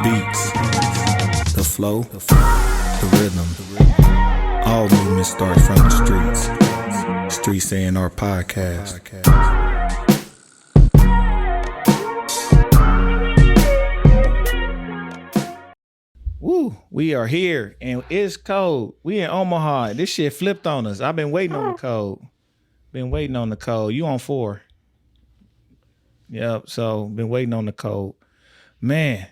beats, the flow, the rhythm. All movement starts from the streets. Streets A&R Podcast. Woo, we are here and it's cold. We in Omaha. This shit flipped on us. I've been waiting on the cold. You on 4. Yep, so been waiting on the cold. Man,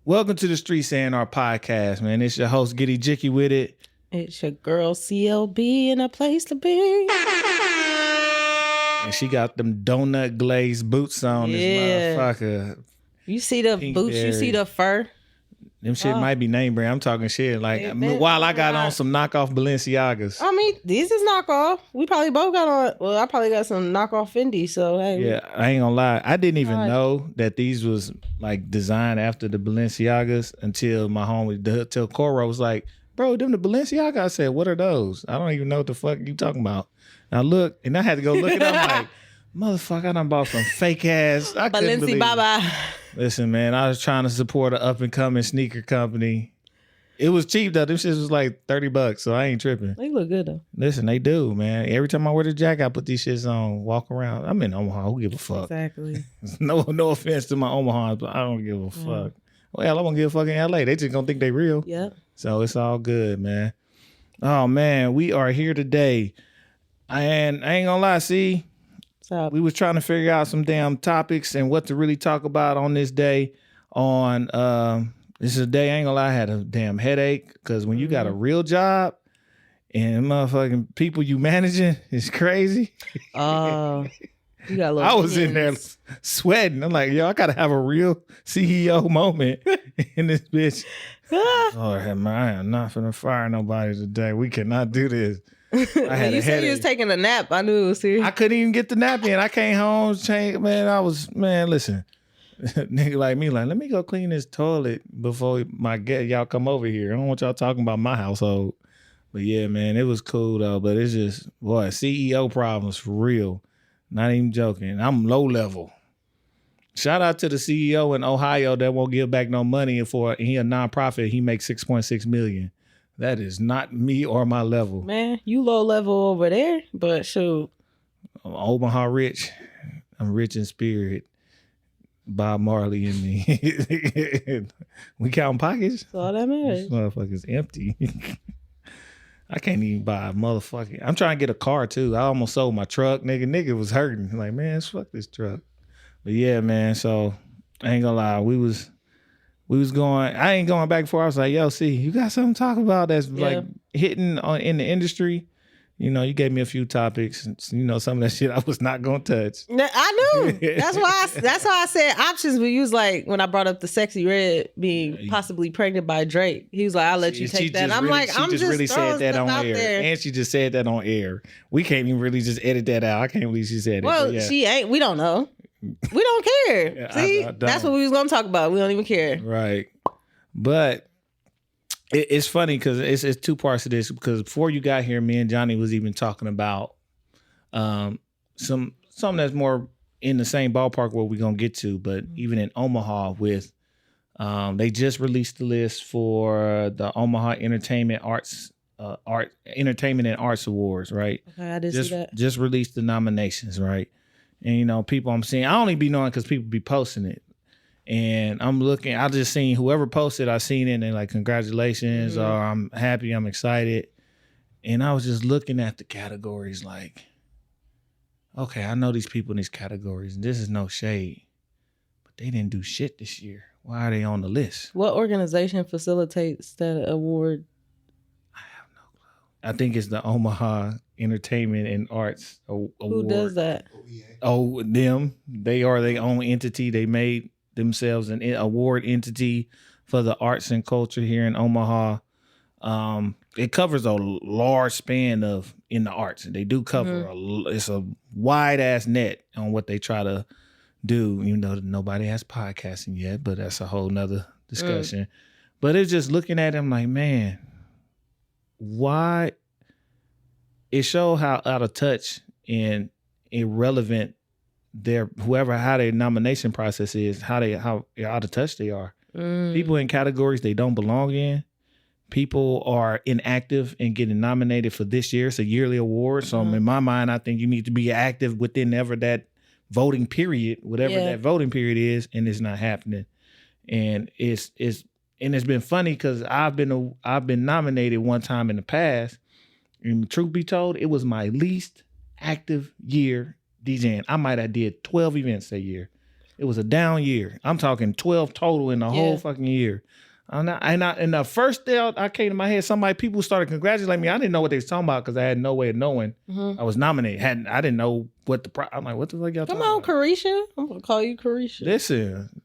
welcome to the Streets A&R Podcast, man. It's your host, Giddy Jicky with it. It's your girl, CLB, in a place to be. And she got them donut glazed boots on, this motherfucker. You see the boots, you see the fur. Them shit might be name brand. I'm talking shit. Like, while I got on some knockoff Balenciagas. I mean, these is knockoff. We probably both got on. Well, I probably got some knockoff Fendi. So, hey. Yeah, I ain't gonna lie. I didn't even know that these was like designed after the Balenciagas until my homie, till Coro was like, bro, them the Balenciaga? I said, what are those? I don't even know what the fuck you talking about. Now look, and I had to go look it up. I'm like, motherfucker, I done bought some fake ass. I couldn't believe it. Listen, man, I was trying to support an up and coming sneaker company. It was cheap though. Them shit was like $30, so I ain't tripping. They look good though. Listen, they do, man. Every time I wear the jacket, I put these shits on, walk around. I'm in Omaha. Who give a fuck? Exactly. No offense to my Omahans, but I don't give a fuck. Well, I won't give a fuck in LA. They just gonna think they real. Yep. So it's all good, man. Oh man, we are here today. And I ain't gonna lie, see. We was trying to figure out some damn topics and what to really talk about on this day. This is a day, I ain't gonna lie, I had a damn headache because when you got a real job and motherfucking people you managing is crazy. You got a little I was in there sweating. I'm like, yo, I gotta have a real CEO moment in this bitch. Oh man, I am not finna fire nobody today. We cannot do this. You said you was taking a nap. I knew it was serious. I couldn't even get the nap in. I came home, listen. Nigga like me, like, let me go clean this toilet before y'all come over here. I don't want y'all talking about my household. But yeah, man, it was cool though. But it's just, boy, CEO problems for real. Not even joking. I'm low level. Shout out to the CEO in Ohio that won't give back no money he a nonprofit. He makes $6.6 million. That is not me or my level. Man, you low level over there, but shoot. I'm Omaha rich. I'm rich in spirit. Bob Marley and me. We counting pockets? That's all that matters. This motherfucker's empty. I can't even buy a motherfucking. I'm trying to get a car too. I almost sold my truck. Nigga was hurting. Like, man, fuck this truck. But yeah, man, so I ain't gonna lie. We was going, I ain't going back and forth. I was like, yo, see, you got something to talk about that's like hitting in the industry? You know, you gave me a few topics, you know, some of that shit I was not going to touch. I knew. That's why I said options. But you was like, when I brought up the Sexy Red being possibly pregnant by Drake, he was like, I'll let you take that. I'm like, I'm just really said that on air. There. And she just said that on air. We can't even really just edit that out. I can't believe she said it. Well, she ain't. We don't know. We don't care. Yeah, see, that's what we was gonna talk about. We don't even care. Right. But it's funny because it's two parts of this. Because before you got here, me and Johnny was even talking about something that's more in the same ballpark where we're gonna get to. But even in Omaha, with they just released the list for the Omaha Entertainment and Arts Awards. Right. Okay, I did see that. Just released the nominations. Right. And, you know, people I'm seeing, I only be knowing because people be posting it. And I'm looking, I just seen whoever posted, I seen it and they're like, congratulations, or I'm happy, I'm excited. And I was just looking at the categories like, okay, I know these people in these categories and this is no shade, but they didn't do shit this year. Why are they on the list? What organization facilitates that award? I have no clue. I think it's the Omaha Entertainment and Arts Award. Who does that? Oh, them. They are their own entity. They made themselves an award entity for the arts and culture here in Omaha. It covers a large span in the arts. They do cover it's a wide ass net on what they try to do. You know, nobody has podcasting yet, but that's a whole nother discussion. But it's just looking at them like, man, why? It shows how out of touch and irrelevant how their nomination process is, how out of touch they are. People in categories they don't belong in. People are inactive and getting nominated for this year. It's a yearly award. So in my mind, I think you need to be active within ever that voting period, whatever that voting period is, and it's not happening. And it's been funny because I've been nominated one time in the past. And truth be told, it was my least active year DJing. I might have did 12 events that year. It was a down year. I'm talking 12 total in the whole fucking year. And the first day I came to my head, people started congratulating me. I didn't know what they was talking about because I had no way of knowing I was nominated. I didn't know what I'm like, what the fuck y'all talking about? Come on, Caresha. I'm gonna call you Caresha. Listen,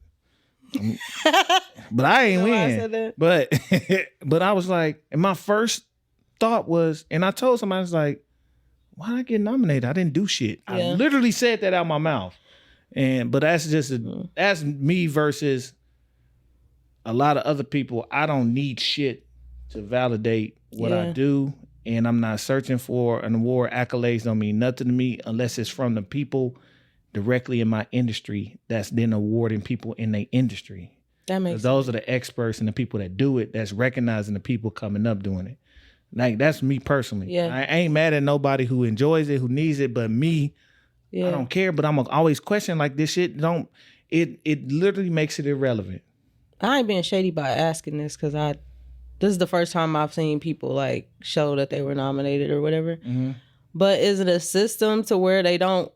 but I ain't win. I said that? But I was like, and my first thought was, and I told somebody, I was like, why did I get nominated? I didn't do shit. I literally said that out my mouth. But that's just that's me versus a lot of other people. I don't need shit to validate what I do, and I'm not searching for an award. Accolades don't mean nothing to me unless it's from the people directly in my industry that's then awarding people in their industry. That makes sense. Those are the experts and the people that do it, that's recognizing the people coming up doing it. Like, that's me personally. Yeah. I ain't mad at nobody who enjoys it, who needs it, but me, I don't care. But I'm always question like this shit. It literally makes it irrelevant. I ain't being shady by asking this because this is the first time I've seen people like show that they were nominated or whatever. Mm-hmm. But is it a system to where they don't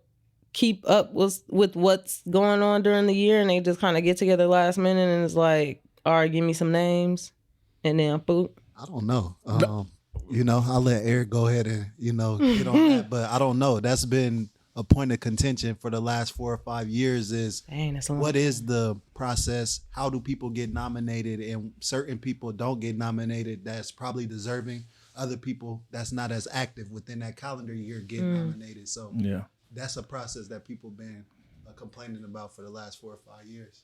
keep up with what's going on during the year and they just kind of get together last minute and it's like, all right, give me some names and then boop? I don't know. I'll let Eric go ahead and, get on that. But I don't know. That's been a point of contention for the last 4 or 5 years is what is the process? How do people get nominated? And certain people don't get nominated that's probably deserving. Other people that's not as active within that calendar year get nominated. So that's a process that people been complaining about for the last 4 or 5 years.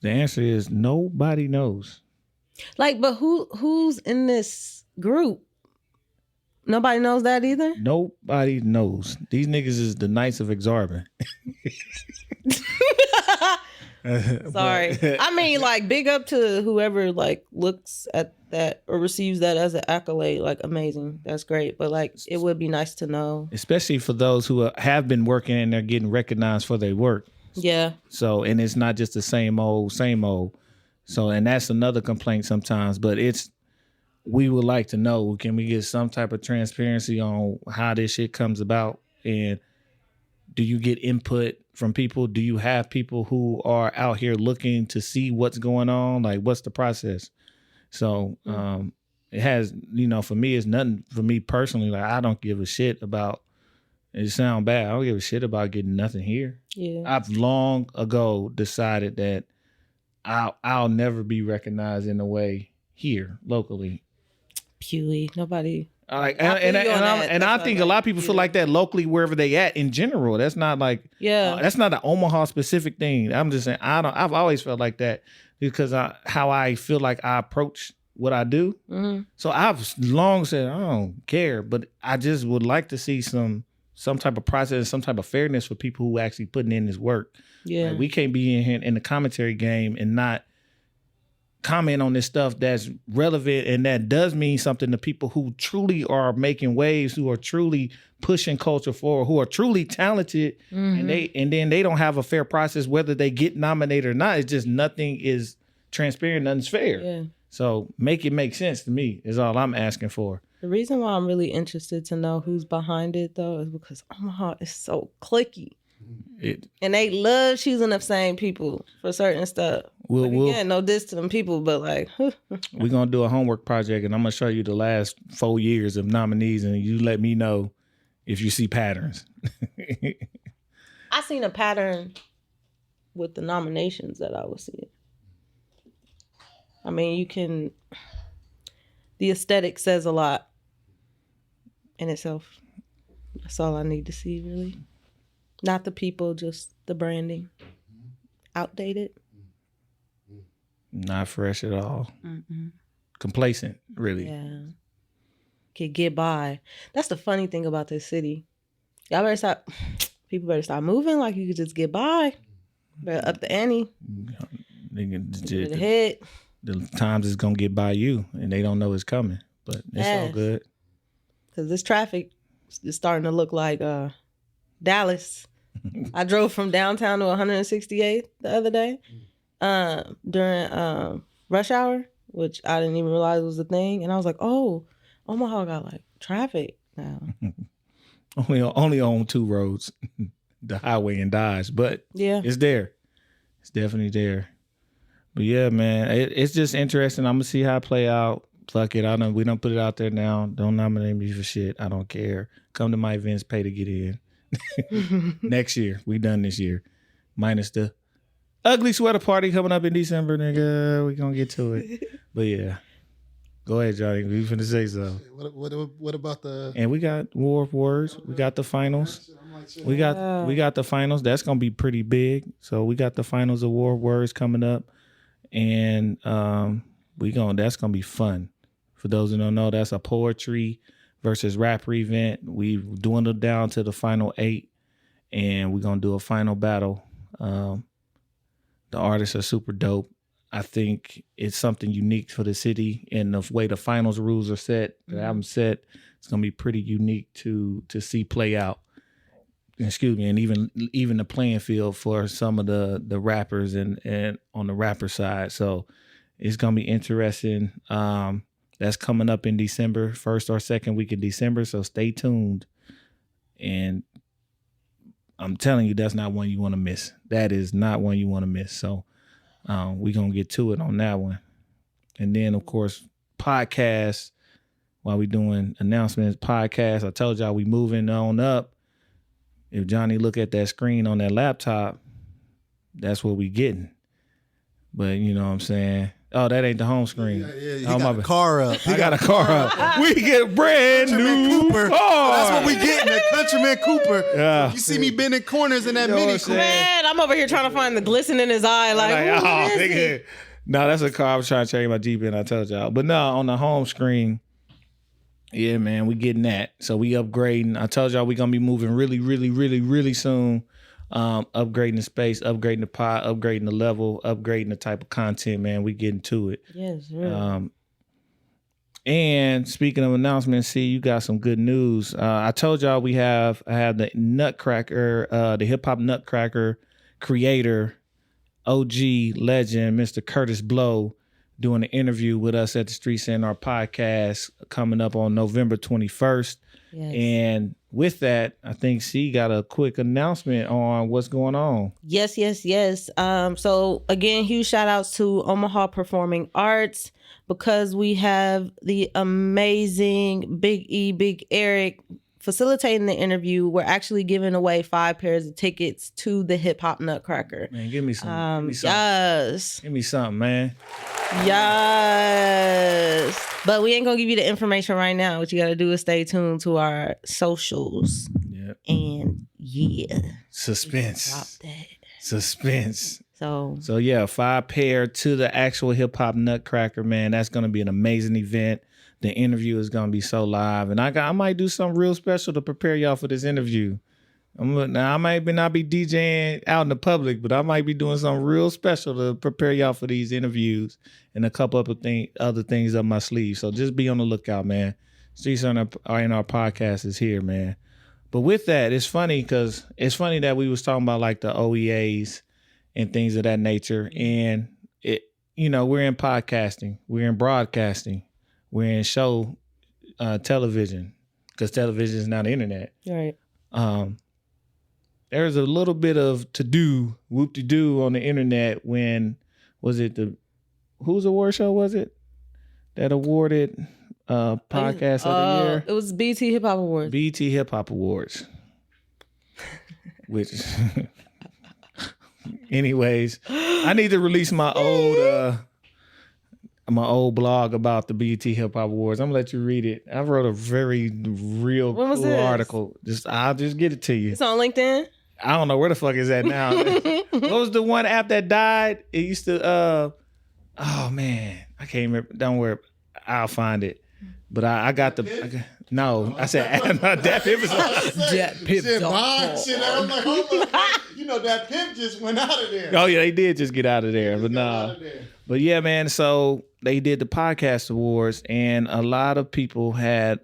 The answer is nobody knows. Like, but who's in this group? Nobody knows that either? Nobody knows. These niggas is the Knights of Exarban. Sorry. I mean, like, big up to whoever, like, looks at that or receives that as an accolade. Like, amazing. That's great. But, like, it would be nice to know. Especially for those who have been working and they're getting recognized for their work. Yeah. So, and it's not just the same old. So, and that's another complaint sometimes. But we would like to know, can we get some type of transparency on how this shit comes about? And do you get input from people? Do you have people who are out here looking to see what's going on? Like, what's the process? So it has, for me, it's nothing for me personally. Like, I don't give a shit about, it sounds bad, I don't give a shit about getting nothing here. Yeah. I've long ago decided that I'll never be recognized in a way here locally. Pewee, nobody. I think a lot of people feel like that locally wherever they at in general. That's not like that's not an Omaha specific thing. I'm just saying I've always felt like that because how I feel like I approach what I do. Mm-hmm. So I've long said I don't care, but I just would like to see some type of process, some type of fairness for people who actually putting in this work. Yeah, like, we can't be in here in the commentary game and not comment on this stuff that's relevant and that does mean something to people who truly are making waves, who are truly pushing culture forward, who are truly talented, and then they don't have a fair process whether they get nominated or not. It's just nothing is transparent, nothing's fair. Yeah. So make it make sense to me is all I'm asking for. The reason why I'm really interested to know who's behind it though is because Omaha is so cliquey. And they love choosing the same people for certain stuff. No diss to them people, but like we're gonna do a homework project and I'm gonna show you the last 4 years of nominees and you let me know if you see patterns. I seen a pattern with the nominations that I was seeing. I mean, the aesthetic says a lot in itself. That's all I need to see, really. Not the people, just the branding. Outdated. Not fresh at all. Mm-mm. Complacent, really. Yeah. Could get by. That's the funny thing about this city. People better stop moving like you could just get by. Better up the ante. The hit. The times it's gonna get by you, and they don't know it's coming. But it's all good. Because this traffic is starting to look like Dallas. I drove from downtown to 168th the other day during rush hour, which I didn't even realize was a thing. And I was like, oh, Omaha got like traffic now. only on 2 roads, the highway and Dodge, but yeah, it's there. It's definitely there. But yeah, man, it's just interesting. I'm gonna see how it play out. Fuck it. We don't put it out there now. Don't nominate me for shit. I don't care. Come to my events, pay to get in. Next year. We done this year. Minus the ugly sweater party coming up in December, nigga. We gonna get to it. But yeah. Go ahead, Johnny. We finna say so. What about the... And we got War of Words. We got the finals. We got the finals. That's gonna be pretty big. So we got the finals of War of Words coming up. And that's gonna be fun. For those who don't know, that's a poetry versus rapper event. We dwindled down to the final 8, and we're gonna do a final battle. The artists are super dope. I think it's something unique for the city, and the way the finals rules are set, the album set, it's gonna be pretty unique to see play out. Excuse me, and even the playing field for some of the rappers and on the rapper side. So it's gonna be interesting. That's coming up in December, 1st or 2nd week of December. So stay tuned. And I'm telling you, that's not one you want to miss. That is not one you want to miss. So we're going to get to it on that one. And then, of course, podcasts, while we doing announcements, podcasts. I told y'all we moving on up. If Johnny look at that screen on that laptop, that's what we getting. But you know what I'm saying? Oh, that ain't the home screen. Yeah, he got a car up. He got a car up. We get brand new Cooper. car. That's what we getting at Countryman Cooper. Yeah. You see me bending corners in that Mini Cooper. Man, I'm over here trying to find the glisten in his eye. Nigga. No, that's a car I was trying to change my Jeep in, I told y'all. But no, on the home screen, yeah, man, we getting that. So we upgrading. I told y'all we going to be moving really, really, really, really soon. Upgrading the space, upgrading the pod, upgrading the level, upgrading the type of content, man. We getting to it. Yes, really. And speaking of announcements, see, you got some good news. I told y'all I have the Nutcracker, the hip hop Nutcracker creator, OG legend, Mr. Curtis Blow, doing an interview with us at the Streets A&R Podcast coming up on November 21st. Yes. And with that, I think C got a quick announcement on what's going on. Yes. So again, huge shout outs to Omaha Performing Arts, because we have the amazing Big E, Big Eric facilitating the interview. We're actually giving away 5 pairs of tickets to the Hip Hop Nutcracker. Man, give me some. Yes. Give me something, man. Yes. But we ain't gonna give you the information right now. What you gotta do is stay tuned to our socials. Yep. And yeah. Suspense. Drop that. Suspense. So yeah, 5 pair to the actual Hip Hop Nutcracker, man. That's gonna be an amazing event. The interview is gonna be so live. And I might do something real special to prepare y'all for this interview. Now, I might not be DJing out in the public, but I might be doing something real special to prepare y'all for these interviews and a couple of other things up my sleeve. So just be on the lookout, man. Streets A&R Podcast is here, man. But with that, it's funny because it's funny that we was talking about like the OEAs and things of that nature. And we're in podcasting, we're in broadcasting, we're in show television, because television is not the internet. Right. There's a little bit of whoop-de-doo on the internet when, whose award show was it that awarded podcast of the year? It was BT Hip Hop Awards. BT Hip Hop Awards. Which, anyways, I need to release my old blog about the BT Hip Hop Awards. I'm gonna let you read it. I wrote a very real cool article. I'll just get it to you. It's on LinkedIn. I don't know where the fuck is that now. What was the one app that died? It used to oh man, I can't remember. Don't worry, I'll find it. But I got the I said that Pip is shit. I'm like, hold on. You that pimp just went out of there. Oh yeah, they did just get out of there, but nah. But yeah, man. So they did the podcast awards, and a lot of people had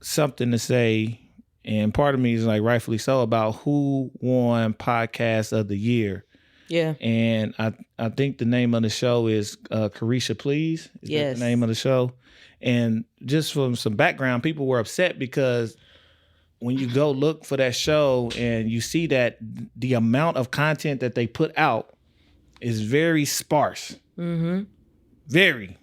something to say, and part of me is like rightfully so about who won podcast of the year. Yeah. And I think the name of the show is Caresha, Please. Is that the name of the show? And just from some background, people were upset because when you go look for that show and you see that the amount of content that they put out is very sparse. Mm-hmm. Very.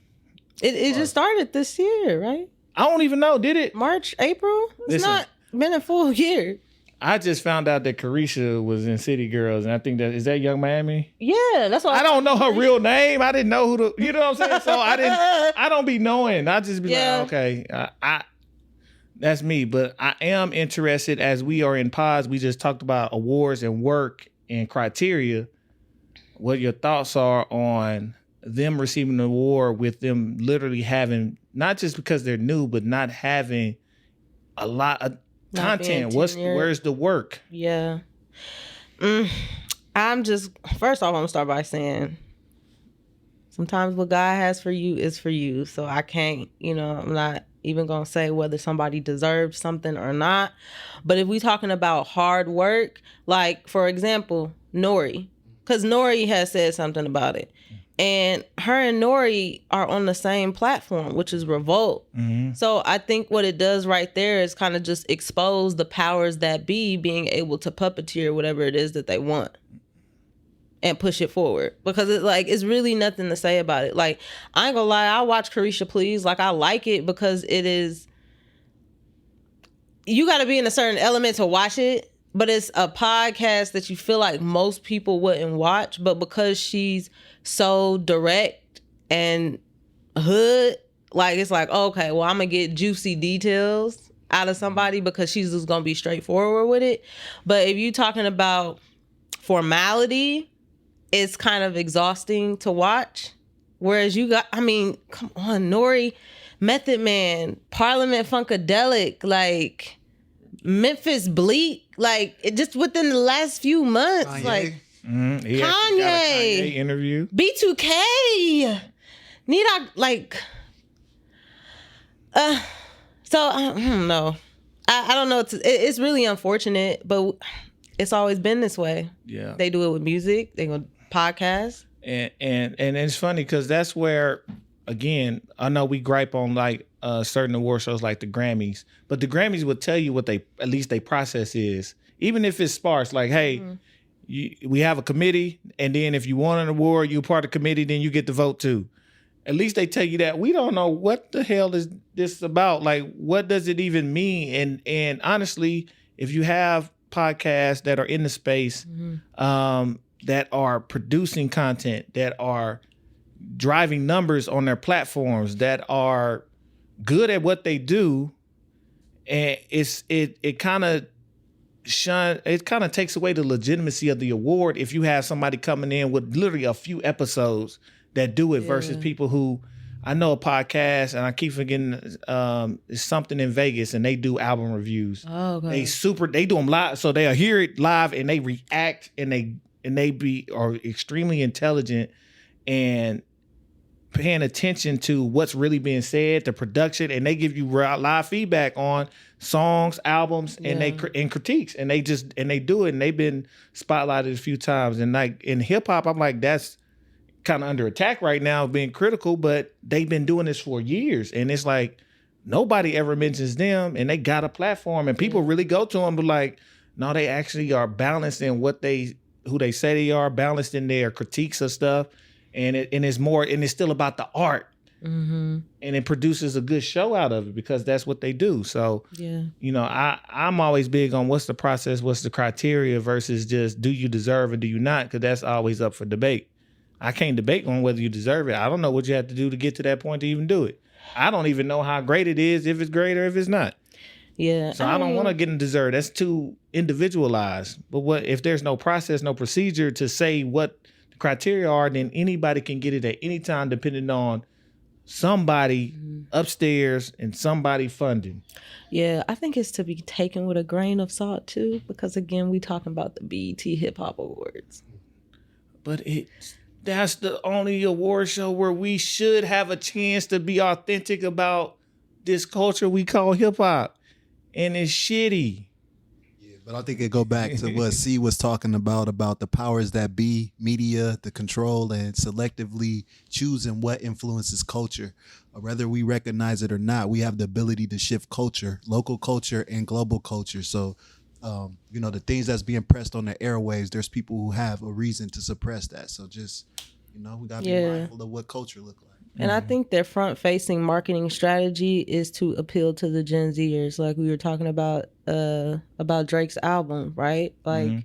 It just started this year, right? I don't even know. Did it? March, April? It's not been a full year. I just found out that Caresha was in City Girls, and I think is that Young Miami? Yeah, that's what I don't know her real name. I didn't know who you know what I'm saying? So I don't be knowing. I just be like, okay, that's me. But I am interested, as we are in pods, we just talked about awards and work and criteria, what your thoughts are on them receiving an award with them literally having, not just because they're new, but not having a lot of content. Where's the work? Yeah. I'm just, first off, I'm gonna start by saying sometimes what God has for you is for you. So I can't, I'm not even gonna say whether somebody deserves something or not. But if we talking about hard work, like for example, Nori, because Nori has said something about it. And her and Nori are on the same platform, which is Revolt. Mm-hmm. So I think what it does right there is kind of just expose the powers that be being able to puppeteer whatever it is that they want and push it forward. Because it's really nothing to say about it. Like, I ain't gonna lie, I watch Caresha Please. Like, I like it because it is, you gotta be in a certain element to watch it. But it's a podcast that you feel like most people wouldn't watch. But because she's so direct and hood, like it's like, okay, well, I'm gonna get juicy details out of somebody because she's just gonna be straightforward with it. But if you're talking about formality, it's kind of exhausting to watch. Whereas you got, come on, Nori, Method Man, Parliament Funkadelic, like Memphis Bleak, like it just within the last few months, Kanye. like He actually got a Kanye interview. B2K, need I like? So I don't know. I don't know. It's really unfortunate, but it's always been this way. Yeah, they do it with music. They go podcast, and it's funny because that's where, again, I know we gripe on like certain award shows like the Grammys, but the Grammys will tell you what at least their process is, even if it's sparse. Like, hey, we have a committee, and then if you want an award, you're part of the committee, then you get the vote too. At least they tell you that. We don't know what the hell is this about. Like, what does it even mean? And honestly, if you have podcasts that are in the space, that are producing content, that are driving numbers on their platforms, that are good at what they do, and it kind of takes away the legitimacy of the award if you have somebody coming in with literally a few episodes that do it versus people who, I know a podcast, and I keep forgetting, it's something in Vegas, and they do album reviews. Oh, okay. They do them live, so they'll hear it live and they react, and they are extremely intelligent and paying attention to what's really being said, the production, and they give you live feedback on songs, albums, and critiques, and they do it, and they've been spotlighted a few times. And like in hip hop, I'm like, that's kind of under attack right now, being critical, but they've been doing this for years, and it's like nobody ever mentions them, and they got a platform, and people really go to them, but like, no, they actually are balanced in who they say they are, balanced in their critiques of stuff. And it's still about the art, and it produces a good show out of it because that's what they do. So, I'm always big on what's the process, what's the criteria versus just do you deserve it, do you not? Because that's always up for debate. I can't debate on whether you deserve it. I don't know what you have to do to get to that point to even do it. I don't even know how great it is, if it's great or if it's not. Yeah. So I don't want to get in dessert. That's too individualized. But what if there's no process, no procedure to say what criteria are, then anybody can get it at any time depending on somebody upstairs and somebody funding. Yeah, I think it's to be taken with a grain of salt too, because again, we talking about the BET Hip Hop Awards. But that's the only award show where we should have a chance to be authentic about this culture we call hip hop, and it's shitty. But I think it go back to what C was talking about the powers that be, media, the control, and selectively choosing what influences culture. Whether we recognize it or not, we have the ability to shift culture, local culture and global culture. So, the things that's being pressed on the airwaves, there's people who have a reason to suppress that. So just, we got to be mindful of what culture look like. And I think their front-facing marketing strategy is to appeal to the Gen Zers, like we were talking about Drake's album, right? Like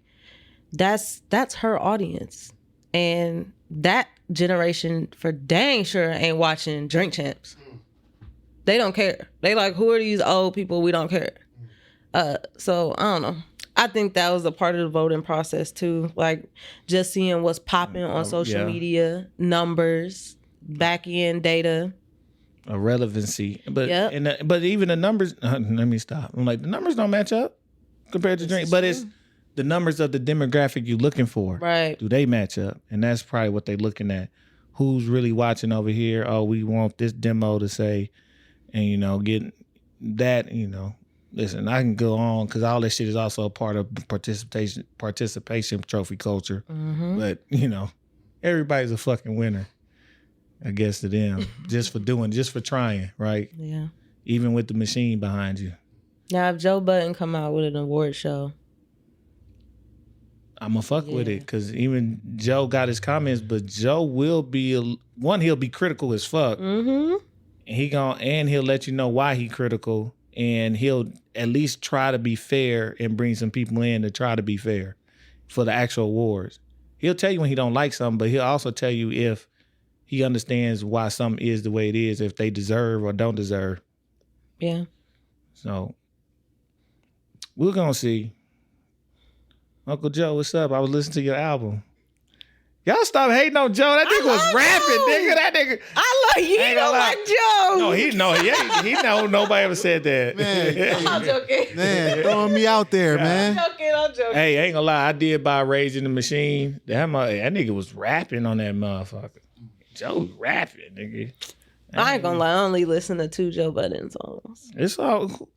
that's her audience, and that generation for dang sure ain't watching Drink Champs. They don't care. They like, who are these old people? We don't care. So I don't know. I think that was a part of the voting process too, like just seeing what's popping on social media, numbers. Back end data, a relevancy, but but even the numbers. Let me stop. I'm like, the numbers don't match up compared to Drink, but it's the numbers of the demographic you're looking for. Right? Do they match up? And that's probably what they're looking at. Who's really watching over here? Oh, we want this demo to say, and getting that. Listen, I can go on because all this shit is also a part of participation trophy culture. But everybody's a fucking winner. I guess to them, just for trying, right? Yeah. Even with the machine behind you. Now, if Joe Budden come out with an award show, I'm gonna fuck with it because even Joe got his comments, but Joe will be he'll be critical as fuck, and he'll let you know why he critical, and he'll at least try to be fair and bring some people in to try to be fair for the actual awards. He'll tell you when he don't like something, but he'll also tell you if he understands why something is the way it is, if they deserve or don't deserve. Yeah. So we're going to see. Uncle Joe, what's up? I was listening to your album. Y'all stop hating on Joe. That nigga was rapping, nigga. That nigga. I love you. You don't like Joe. No, he know nobody ever said that. Man, I'm joking. Man, throwing me out there, man. I'm joking. Hey, ain't gonna lie. I did buy Rage in the Machine. That nigga was rapping on that motherfucker. Joe rapping, nigga. I ain't gonna lie, I only listen to 2 Joe Budden songs. It's all cool.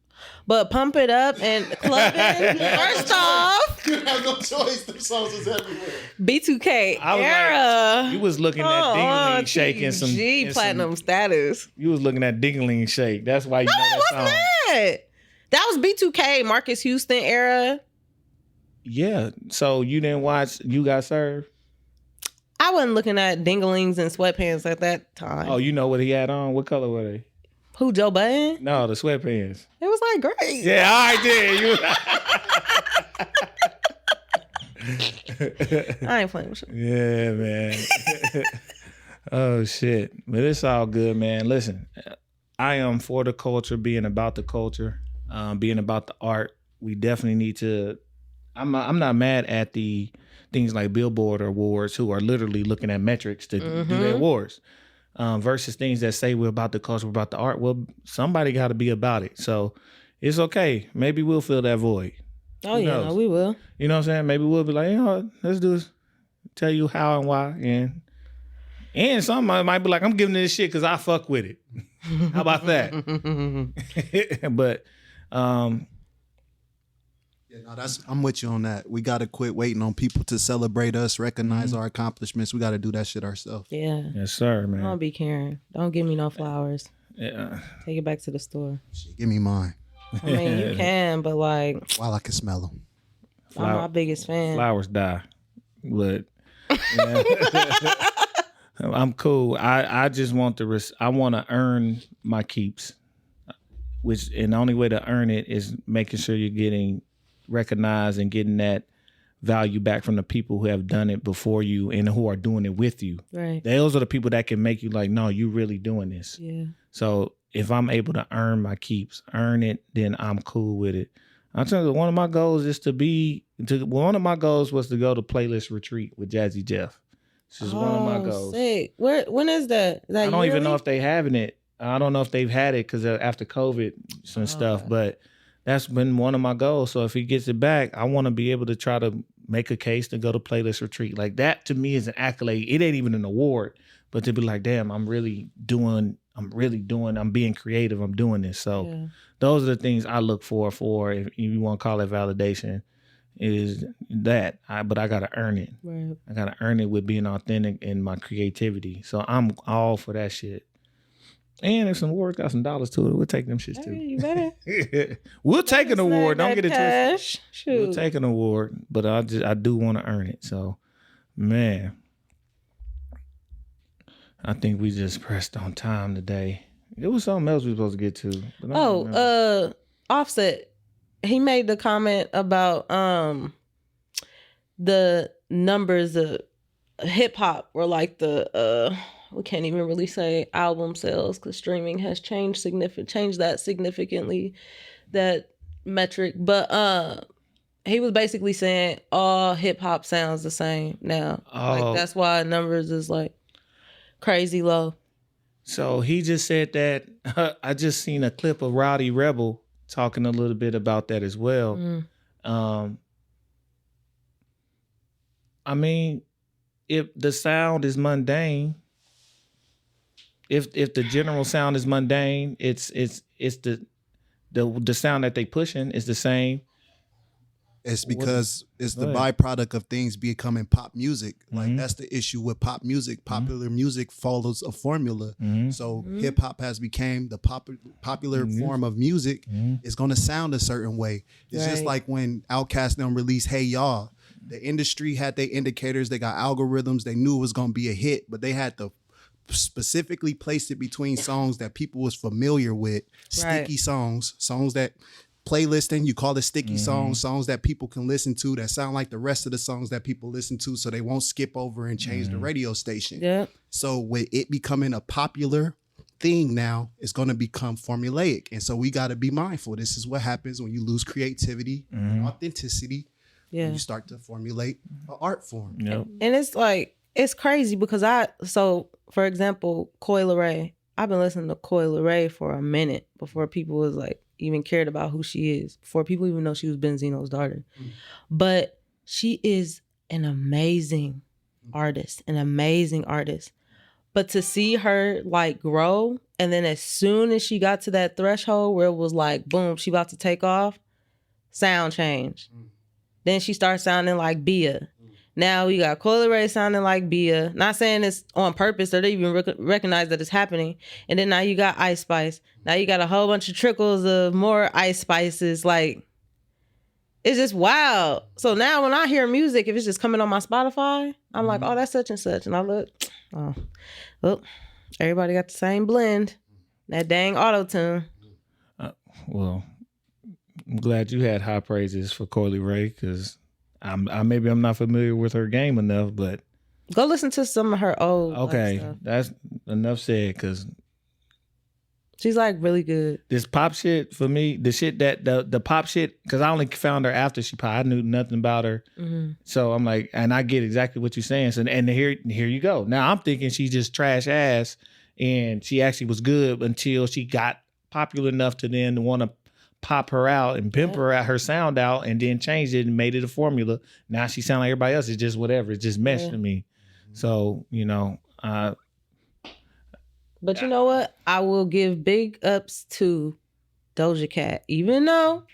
But Pump It Up and Clubbing, first off. You have no choice. Them songs is everywhere. B2K era. Like, you was looking at Ding-a-ling Shake and some... platinum status. You was looking at Ding-a-ling Shake. That's why you know that song. That was B2K, Marcus Houston era. Yeah. So you didn't watch You Got Served? I wasn't looking at dinglings and sweatpants at that time. Oh, you know what he had on? What color were they? Who, Joe Budden? No, the sweatpants. It was like great. Yeah, all right, then. I ain't playing with you. Yeah, man. Oh, shit. But it's all good, man. Listen, I am for the culture, being about the culture, being about the art. We definitely need to... I'm not mad at the things like Billboard Awards, who are literally looking at metrics to do their awards, versus things that say we're about the culture, we're about the art. Well, somebody got to be about it. So it's okay. Maybe we'll fill that void. Oh, yeah, no, we will. You know what I'm saying? Maybe we'll be like, let's do this. Tell you how and why. And somebody might be like, I'm giving this shit because I fuck with it. How about that? But, yeah, no, I'm with you on that. We got to quit waiting on people to celebrate us, recognize our accomplishments. We got to do that shit ourselves. Yeah. Yes, sir, man. Don't be caring. Don't give me no flowers. Yeah. Take it back to the store. Shit, give me mine. I mean, you can, but like... While I can smell them. I'm my biggest fan. Flowers die. But... Yeah. I'm cool. I just want I want to earn my keeps, and the only way to earn it is making sure you're getting recognized and getting that value back from the people who have done it before you and who are doing it with you. Right. Those are the people that can make you like, no, you really doing this. Yeah. So if I'm able to earn my keeps, earn it, then I'm cool with it. I'm telling you, one of my goals is one of my goals was to go to Playlist Retreat with Jazzy Jeff. This is one of my goals. Sick. When is that? Is that I don't even know yearly? if they having it. I don't know if they've had it because after COVID and stuff, but that's been one of my goals. So if he gets it back, I want to be able to try to make a case to go to Playlist Retreat. Like that to me is an accolade. It ain't even an award, but to be like, damn, I'm being creative. I'm doing this. So those are the things I look for if you want to call it validation, is that. But I got to earn it. Right. I got to earn it with being authentic in my creativity. So I'm all for that shit. And if some awards got some dollars to it, we'll take them shits too. Hey, you better. We'll take an award. Don't get it twisted. Shoot. We'll take an award, but I do want to earn it. So, man, I think we just pressed on time today. It was something else we were supposed to get to. But Offset. He made the comment about the numbers of hip hop were like the we can't even really say album sales because streaming has changed that significantly, that metric. But he was basically saying all hip hop sounds the same now. Like that's why numbers is like crazy low. So he just said that. I just seen a clip of Rowdy Rebel talking a little bit about that as well. I mean, if the sound is mundane, if the general sound is mundane, it's the sound that they pushing is the same. It's because it's the byproduct of things becoming pop music. Like that's the issue with pop music. Popular music follows a formula. So hip hop has become the popular form of music. It's going to sound a certain way. It's just like when Outkast them released Hey Y'all. The industry had their indicators. They got algorithms. They knew it was going to be a hit, but they had to specifically place it between songs that people was familiar with, sticky songs that playlisting, you call it sticky songs that people can listen to that sound like the rest of the songs that people listen to, so they won't skip over and change the radio station. Yeah. So with it becoming a popular thing now, it's going to become formulaic. And so we got to be mindful. This is what happens when you lose creativity and authenticity. Yeah. You start to formulate an art form. Yep. And it's like, it's crazy because for example, Coi Leray, I've been listening to Coi Leray for a minute before people was like even cared about who she is, before people even know she was Benzino's daughter. But she is an amazing artist. But to see her like grow, and then as soon as she got to that threshold where it was like, boom, she about to take off, sound change. Then she starts sounding like Bia. Now we got Coi Leray sounding like Bia. Not saying it's on purpose or they even recognize that it's happening. And then now you got Ice Spice. Now you got a whole bunch of trickles of more Ice Spices. Like, it's just wild. So now when I hear music, if it's just coming on my Spotify, I'm like, oh, that's such and such. And I look, well, everybody got the same blend. That dang auto-tune. Well, I'm glad you had high praises for Coi Leray because maybe I'm not familiar with her game enough, but go listen to some of her old. Okay, stuff. That's enough said because she's like really good. This pop shit for me, the shit that the pop shit, because I only found her after she popped. I knew nothing about her, so I'm like, and I get exactly what you're saying. So and here you go. Now I'm thinking she's just trash ass, and she actually was good until she got popular enough to then want to pop her out and pimp her sound out, and then changed it and made it a formula. Now she sound like everybody else. It's just whatever. It's just mesh to me. So, but you know what? I will give big ups to Doja Cat, even though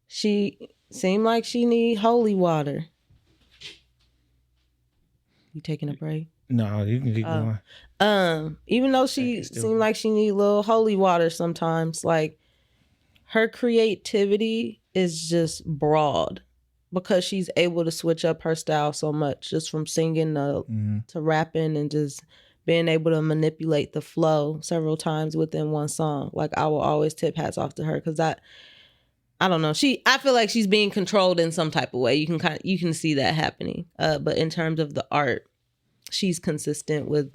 she seemed like she need holy water. You taking a break? No, you can keep going. Even though she seemed like she need a little holy water sometimes, like, her creativity is just broad because she's able to switch up her style so much, just from singing to rapping and just being able to manipulate the flow several times within one song. Like, I will always tip hats off to her because I don't know. I feel like she's being controlled in some type of way. You can see that happening. But in terms of the art, she's consistent with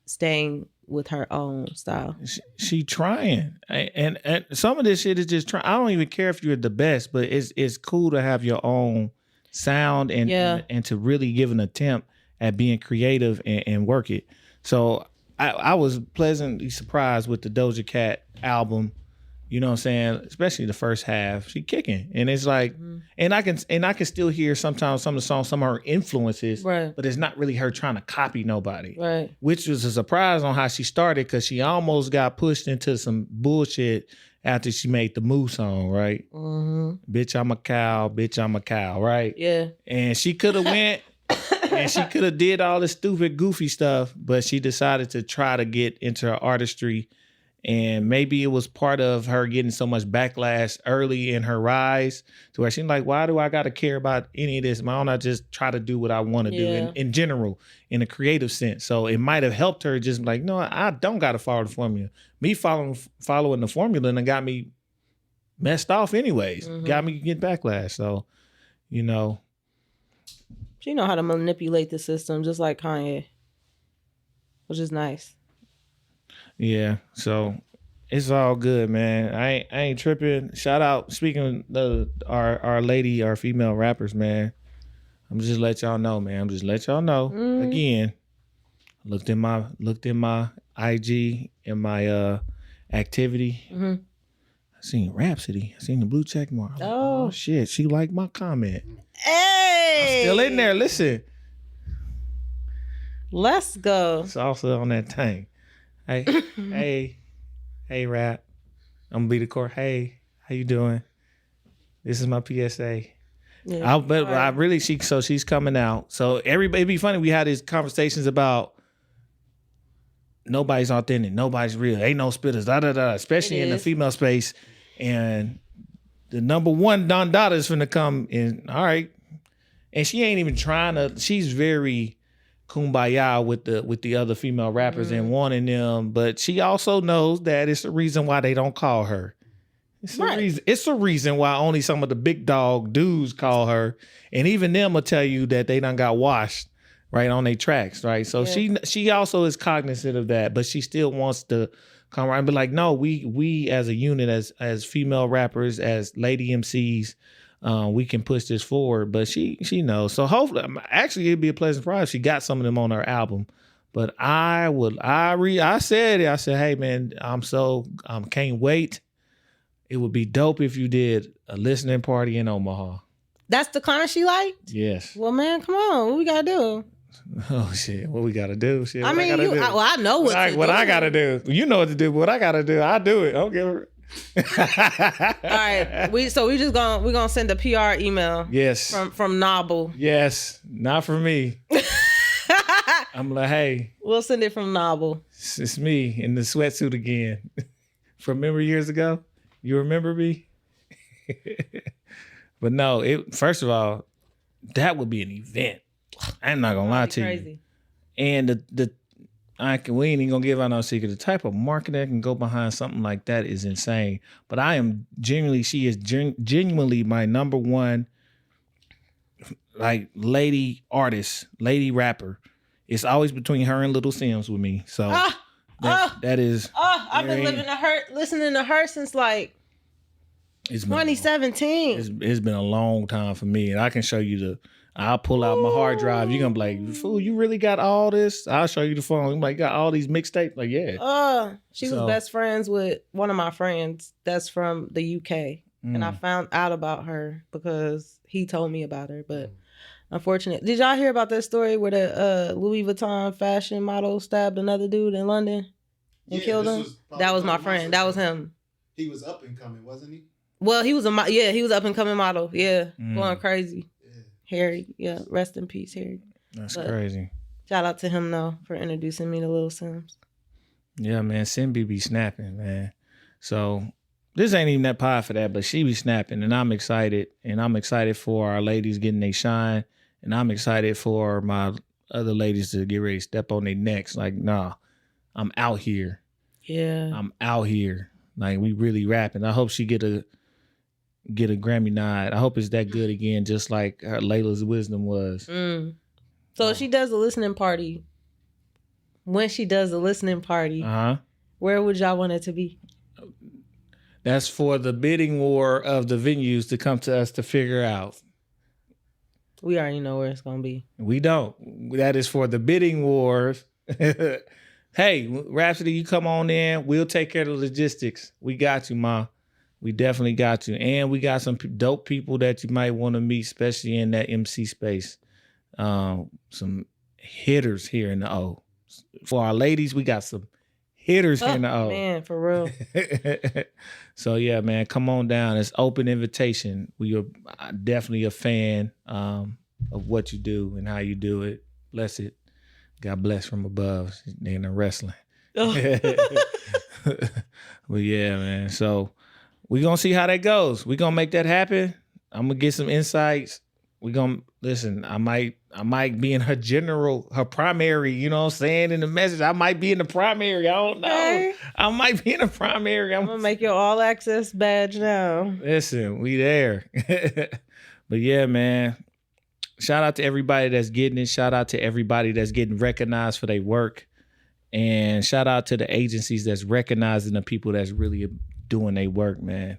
staying with her own style. She trying, and some of this shit is just trying. I don't even care if you're the best, but it's cool to have your own sound and to really give an attempt at being creative and work it. So I was pleasantly surprised with the Doja Cat album. You know what I'm saying? Especially the first half, she kicking, and it's like, and I can still hear sometimes some of the songs, some of her influences, right. But it's not really her trying to copy nobody, right? Which was a surprise on how she started, because she almost got pushed into some bullshit after she made the Moo song, right? Bitch, I'm a cow, right? Yeah. And she could have went and she could have did all this stupid, goofy stuff, but she decided to try to get into her artistry. And maybe it was part of her getting so much backlash early in her rise to where she's like, why do I got to care about any of this? Why don't I just try to do what I want to do in general, in a creative sense? So it might have helped her just like, no, I don't got to follow the formula. Me following the formula and it got me messed off anyways. Got me get backlash. So, you know. She know how to manipulate the system just like Kanye, which is nice. Yeah, so it's all good, man. I ain't tripping. Shout out, speaking of our lady, our female rappers, man. I'm just let y'all know, man. I'm just let y'all know again. Looked in my IG and my activity. I seen Rhapsody. I seen the blue check mark. Oh shit, she liked my comment. Hey, I'm still in there. Listen, let's go. It's also on that tank. Hey, rap. I'm gonna be the core. Hey, how you doing? This is my PSA. Yeah, she's coming out. So everybody, it'd be funny. We had these conversations about nobody's authentic, nobody's real, ain't no spitters, especially in the female space. And the number one Don Dada is finna come in. All right, and she ain't even trying to. She's very kumbaya with the other female rappers and wanting them, but she also knows that it's the reason why they don't call her. It's a reason why only some of the big dog dudes call her, and even them will tell you that they done got washed right on their tracks, right? So she also is cognizant of that, but she still wants to come around and be like, no, we as a unit, as female rappers, as lady MCs, we can push this forward. But she knows. So hopefully, actually, it'd be a pleasant surprise if she got some of them on her album. But I said, hey man, can't wait. It would be dope if you did a listening party in Omaha. That's the kind she liked? Yes. Well, man, come on. What we got to do? Oh, shit. What we got to do? Shit, I mean, I know what to do. What I got to do. You know what to do, but what I got to do, I do it. I don't give a... All right. We're gonna send a PR email. Yes. From Noble. Yes. Not for me. I'm like, hey. We'll send it from Noble. It's me in the sweatsuit again. From remember years ago? You remember me? But no, first of all, that would be an event. I'm not gonna lie to you. And we ain't even gonna give out no secret. The type of marketing that can go behind something like that is insane. But she is genuinely my number one like lady artist, lady rapper. It's always between her and Little Sims with me. So that is. I've been listening to her since like 2017. It's been a long time for me, and I can show you I'll pull out my hard drive. You're gonna be like, fool, you really got all this? I'll show you the phone. I'm like, got all these mixtapes? Like, yeah. She was best friends with one of my friends that's from the UK. And I found out about her because he told me about her. But unfortunately, did y'all hear about that story where the Louis Vuitton fashion model stabbed another dude in London and killed him? That was my friend. That was him. He was up and coming, wasn't he? Well, he was up and coming model. Yeah, going crazy. Harry, yeah, rest in peace, Harry. That's crazy. Shout out to him though for introducing me to Lil Sims. Yeah, man, Simbi be snapping, man. So this ain't even that pod for that, but she be snapping, and I'm excited, for our ladies getting their shine, and I'm excited for my other ladies to get ready to step on their necks. Like, nah, I'm out here. Yeah, I'm out here. Like, we really rapping. I hope she get a Grammy nod. I hope it's that good again, just like her Layla's Wisdom was. So if she does a listening party, when she does a listening party, where would y'all want it to be? That's for the bidding war of the venues to come to us to figure out. We already know where it's gonna be. We don't. That is for the bidding wars. Hey, Rhapsody, you come on in. We'll take care of the logistics. We got you, Ma. We definitely got you. And we got some dope people that you might want to meet, especially in that MC space. Some hitters here in the O. For our ladies, we got some hitters here in the O. Man, for real. So, yeah, man, come on down. It's open invitation. We are definitely a fan of what you do and how you do it. Bless it. God bless from above. They in the wrestling. But yeah, man. So we're gonna see how that goes. We're gonna make that happen. I'm gonna get some insights. We're gonna listen. I might be in her primary, you know what I'm saying, in the message. I might be in the primary. I don't know. Okay. I might be in the primary. I'm gonna make your all access badge now. Listen, we there. But yeah, man. Shout out to everybody that's getting it. Shout out to everybody that's getting recognized for their work. And shout out to the agencies that's recognizing the people that's really doing their work, man.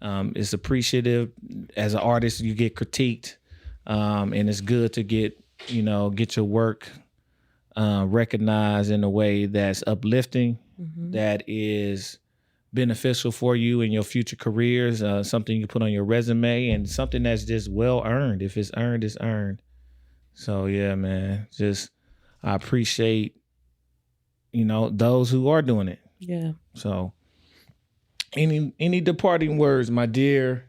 It's appreciative. As an artist, you get critiqued. And it's good to get your work recognized in a way that's uplifting, that is beneficial for you in your future careers, something you put on your resume, and something that's just well earned. If it's earned, it's earned. So yeah, man, I appreciate, those who are doing it. Yeah. So any departing words, my dear?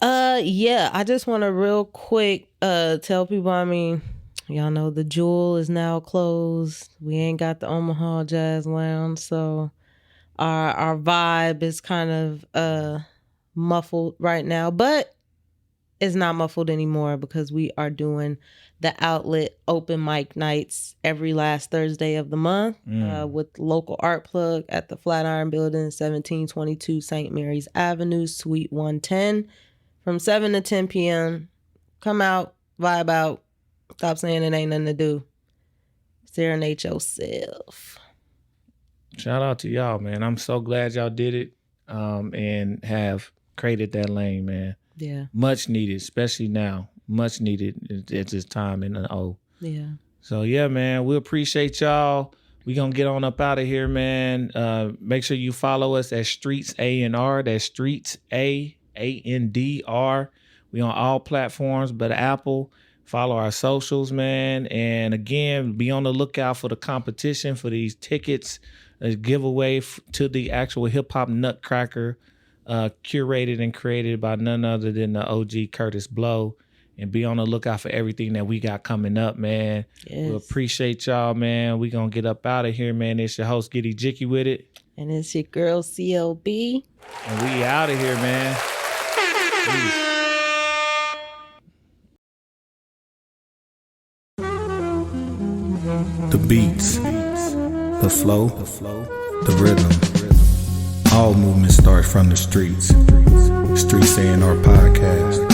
Yeah, I just want to real quick tell people, y'all know the Jewel is now closed. We ain't got the Omaha Jazz Lounge, so our vibe is kind of muffled right now, but it's not muffled anymore because we are doing the Outlet open mic nights every last Thursday of the month with local art plug at the Flatiron Building, 1722 St. Mary's Avenue, Suite 110, from 7 to 10 p.m. Come out, vibe out, stop saying it ain't nothing to do. Serenade yourself. Shout out to y'all, man. I'm so glad y'all did it and have created that lane, man. Yeah. Much needed, especially now. Much needed at this time in the O. Yeah. So, yeah, man, we appreciate y'all. We going to get on up out of here, man. Make sure you follow us at Streets A&R. That's Streets A&R. We on all platforms but Apple. Follow our socials, man. And, again, be on the lookout for the competition for these tickets. A giveaway to the actual Hip Hop Nutcracker, curated and created by none other than the OG Curtis Blow. And be on the lookout for everything that we got coming up, man. Yes. We appreciate y'all, man. We gonna get up out of here, man. It's your host, Giddy Jicky with it. And it's your girl, CLB. And we out of here, man. Peace. The beats, the flow, the rhythm. All movement starts from the streets. Streets A&R Podcast.